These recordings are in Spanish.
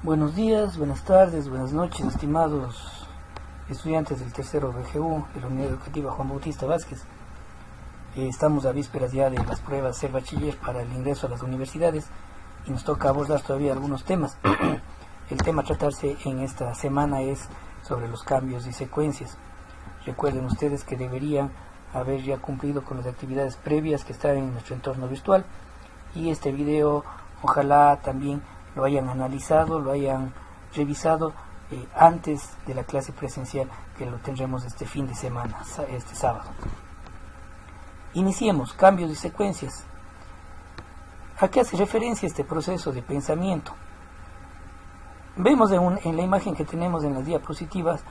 Buenos días, buenas tardes, buenas noches, estimados estudiantes del tercero BGU de la Unidad Educativa Juan Bautista Vázquez. Estamos a vísperas ya de las pruebas ser bachiller para el ingreso a las universidades y nos toca abordar todavía algunos temas. El tema a tratarse en esta semana es sobre los cambios y secuencias. Recuerden ustedes que deberían haber ya cumplido con las actividades previas que están en nuestro entorno virtual, y este video ojalá también lo hayan analizado, lo hayan revisado antes de la clase presencial que lo tendremos este fin de semana, este sábado. Iniciemos, cambios y secuencias. ¿A qué hace referencia este proceso de pensamiento? Vemos en la imagen que tenemos en las diapositivas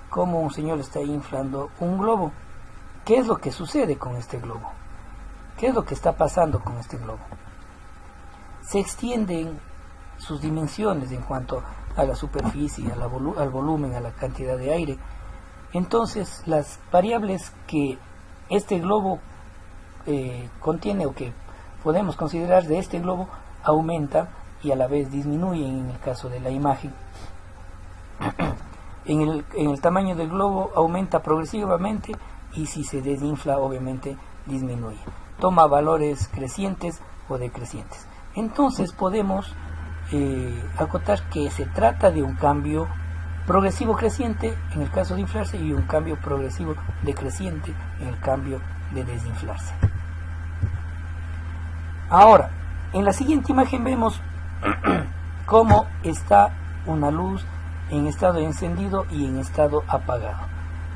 cómo un señor está inflando un globo. ¿Qué es lo que sucede con este globo? ¿Qué es lo que está pasando con este globo? Se extienden sus dimensiones en cuanto a la superficie, al volumen, a la cantidad de aire. Entonces, las variables que este globo contiene o que podemos considerar de este globo aumentan y a la vez disminuyen en el caso de la imagen. En el tamaño del globo aumenta progresivamente y si se desinfla obviamente disminuye. Toma valores crecientes o decrecientes. Entonces podemos acotar que se trata de un cambio progresivo creciente en el caso de inflarse y un cambio progresivo decreciente en el cambio de desinflarse. Ahora, en la siguiente imagen vemos cómo está una luz en estado encendido y en estado apagado.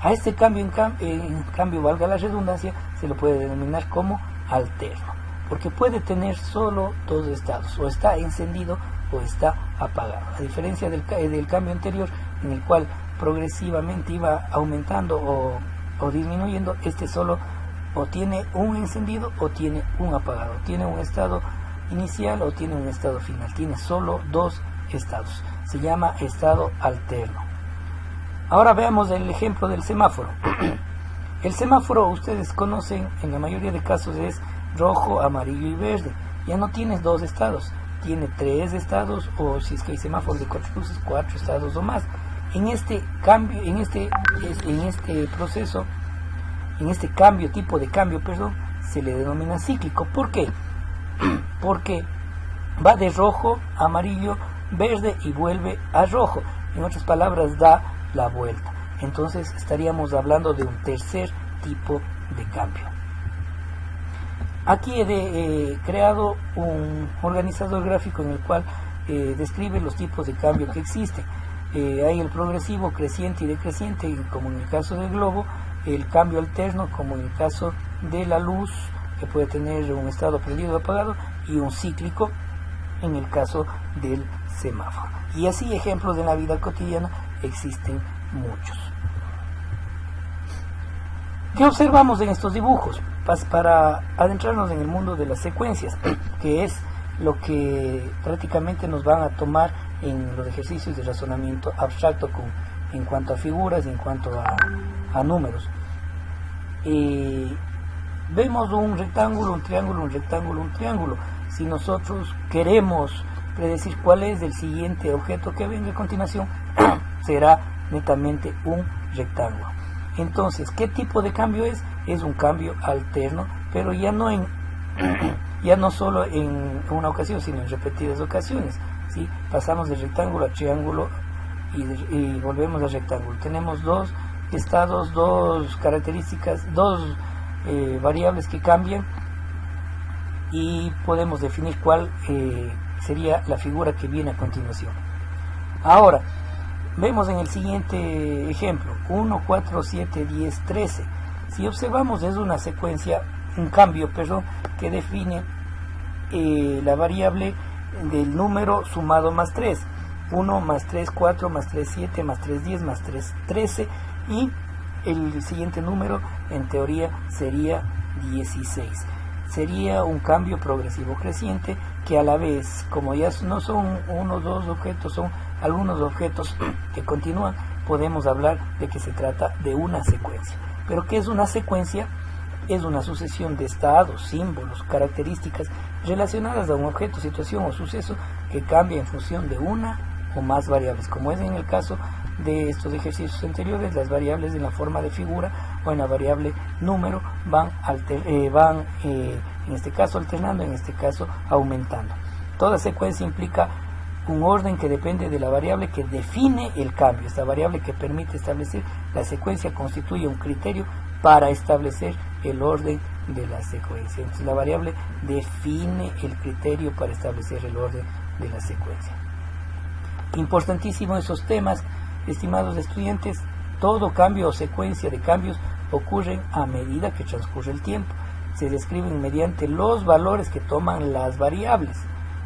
A este cambio, en cambio, valga la redundancia, se lo puede denominar como alterno, porque puede tener solo dos estados, o está encendido o está apagado, a diferencia del cambio anterior en el cual progresivamente iba aumentando o disminuyendo. Este solo o tiene un encendido o tiene un apagado, tiene un estado inicial o tiene un estado final, tiene solo dos estados, se llama estado alterno. Ahora veamos el ejemplo del semáforo. El semáforo, ustedes conocen, en la mayoría de casos es rojo, amarillo y verde. Ya no tiene dos estados, tiene tres estados, o si es que hay semáforos de cuatro luces, cuatro estados o más. En este cambio, en este proceso, en este tipo de cambio, se le denomina cíclico. ¿Por qué? Porque va de rojo a amarillo, verde y vuelve a rojo. En otras palabras, da la vuelta. Entonces estaríamos hablando de un tercer tipo de cambio. Aquí he creado un organizador gráfico en el cual describe los tipos de cambio que existen. Hay el progresivo, creciente y decreciente, como en el caso del globo, el cambio alterno, como en el caso de la luz, que puede tener un estado prendido o apagado, y un cíclico en el caso del semáforo. Y así ejemplos de la vida cotidiana existen muchos. ¿Qué observamos en estos dibujos? Para adentrarnos en el mundo de las secuencias, que es lo que prácticamente nos van a tomar en los ejercicios de razonamiento abstracto en cuanto a figuras y en cuanto a números. Vemos un rectángulo, un triángulo, un rectángulo, un triángulo. Si nosotros queremos predecir cuál es el siguiente objeto que venga a continuación, será netamente un rectángulo. Entonces, ¿qué tipo de cambio es? Es un cambio alterno, pero ya no solo en una ocasión, sino en repetidas ocasiones, ¿sí? Pasamos del rectángulo a triángulo y volvemos al rectángulo. Tenemos dos estados, dos características, dos variables que cambian, y podemos definir cuál sería la figura que viene a continuación. Ahora, vemos en el siguiente ejemplo, 1, 4, 7, 10, 13. Si observamos, es una secuencia, un cambio, que define la variable del número sumado más 3. 1 más 3, 4 más 3, 7 más 3, 10 más 3, 13. Y el siguiente número, en teoría, sería 16. Sería un cambio progresivo creciente que a la vez, como ya no son uno o dos objetos, son algunos objetos que continúan, podemos hablar de que se trata de una secuencia. ¿Pero qué es una secuencia? Es una sucesión de estados, símbolos, características relacionadas a un objeto, situación o suceso que cambia en función de una o más variables, como es en el caso de estos ejercicios anteriores. Las variables en la forma de figura o en la variable número van en este caso alternando, en este caso aumentando. Toda secuencia implica un orden que depende de la variable que define el cambio. Esta variable que permite establecer la secuencia constituye un criterio para establecer el orden de la secuencia. Entonces la variable define el criterio para establecer el orden de la secuencia. Importantísimo esos temas, estimados estudiantes. Todo cambio o secuencia de cambios ocurren a medida que transcurre el tiempo. Se describen mediante los valores que toman las variables,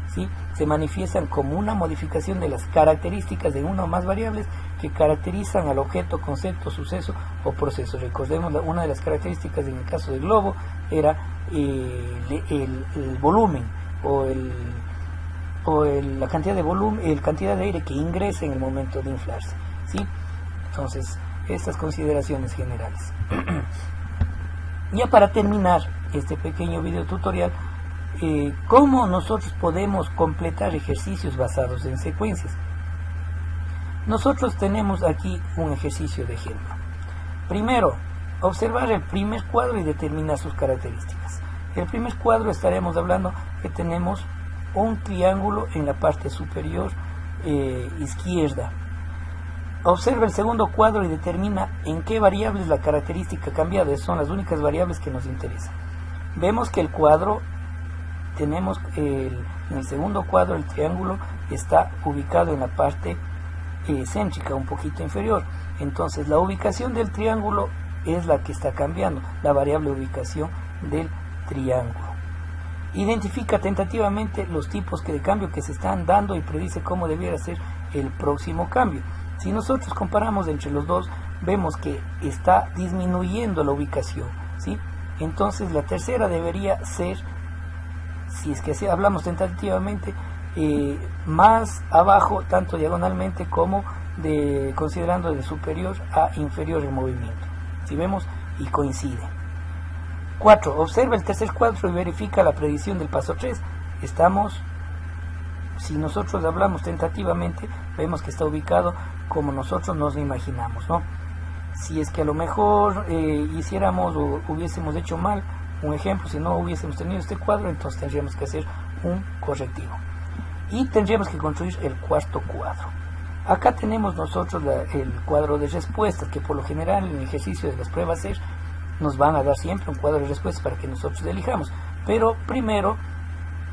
¿sí? Se manifiestan como una modificación de las características de una o más variables que caracterizan al objeto, concepto, suceso o proceso. Recordemos, una de las características en el caso del globo era el volumen la cantidad de volumen, cantidad de aire que ingresa en el momento de inflarse, ¿sí? Entonces, estas consideraciones generales. Ya para terminar este pequeño video tutorial, ¿cómo nosotros podemos completar ejercicios basados en secuencias? Nosotros tenemos aquí un ejercicio de ejemplo. Primero, observar el primer cuadro y determinar sus características. El primer cuadro estaremos hablando que tenemos un triángulo en la parte superior izquierda. Observa el segundo cuadro y determina en qué variables la característica ha cambiado. Esas son las únicas variables que nos interesan. Vemos que el cuadro, tenemos en el segundo cuadro el triángulo está ubicado en la parte céntrica, un poquito inferior. Entonces la ubicación del triángulo es la que está cambiando, la variable ubicación del triángulo. Identifica tentativamente los tipos de cambio que se están dando y predice cómo debiera ser el próximo cambio. Si nosotros comparamos entre los dos, vemos que está disminuyendo la ubicación, ¿sí? Entonces la tercera debería ser, si es que hablamos tentativamente, más abajo, tanto diagonalmente como considerando de superior a inferior el movimiento. Si vemos, y coincide. 4. Observa el tercer cuadro y verifica la predicción del paso 3. Si nosotros hablamos tentativamente, vemos que está ubicado como nosotros nos imaginamos, ¿no? Si es que a lo mejor hiciéramos o hubiésemos hecho mal, un ejemplo, si no hubiésemos tenido este cuadro, entonces tendríamos que hacer un correctivo. Y tendríamos que construir el cuarto cuadro. Acá tenemos nosotros el cuadro de respuestas, que por lo general en el ejercicio de las pruebas SER nos van a dar siempre un cuadro de respuestas para que nosotros elijamos. Pero primero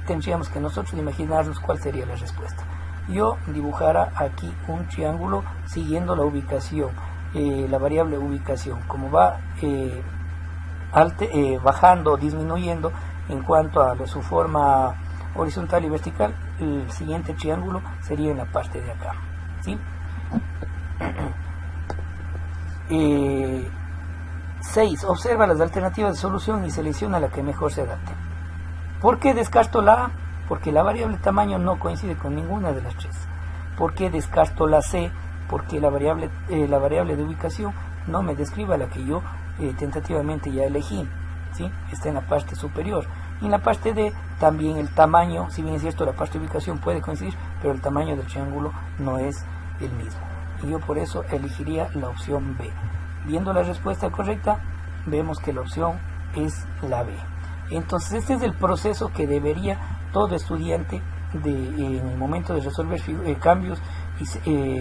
tendríamos que nosotros imaginarnos cuál sería la respuesta. Yo dibujara aquí un triángulo siguiendo la ubicación, la variable ubicación, como va bajando, disminuyendo en cuanto a su forma horizontal y vertical. El siguiente triángulo sería en la parte de acá, ¿sí? 6. Observa las alternativas de solución y selecciona la que mejor se adapte. ¿Por qué descarto la A? Porque la variable tamaño no coincide con ninguna de las tres. ¿Por qué descarto la C? Porque la variable de ubicación no me describe la que yo tentativamente ya elegí, ¿sí? Está en la parte superior. Y en la parte D también el tamaño, si bien es cierto la parte de ubicación puede coincidir, pero el tamaño del triángulo no es el mismo. Y yo por eso elegiría la opción B. Viendo la respuesta correcta, vemos que la opción es la B. Entonces este es el proceso que debería todo estudiante en el momento de resolver cambios y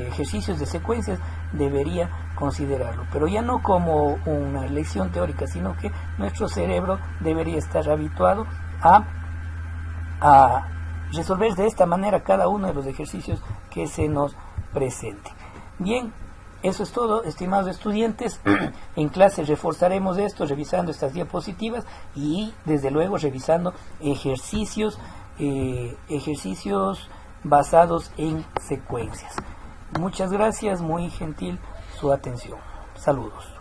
ejercicios de secuencias debería considerarlo, pero ya no como una lección teórica, sino que nuestro cerebro debería estar habituado a resolver de esta manera cada uno de los ejercicios que se nos presente. Bien, eso es todo, estimados estudiantes. En clase reforzaremos esto, revisando estas diapositivas y desde luego revisando ejercicios basados en secuencias. Muchas gracias, muy gentil su atención. Saludos.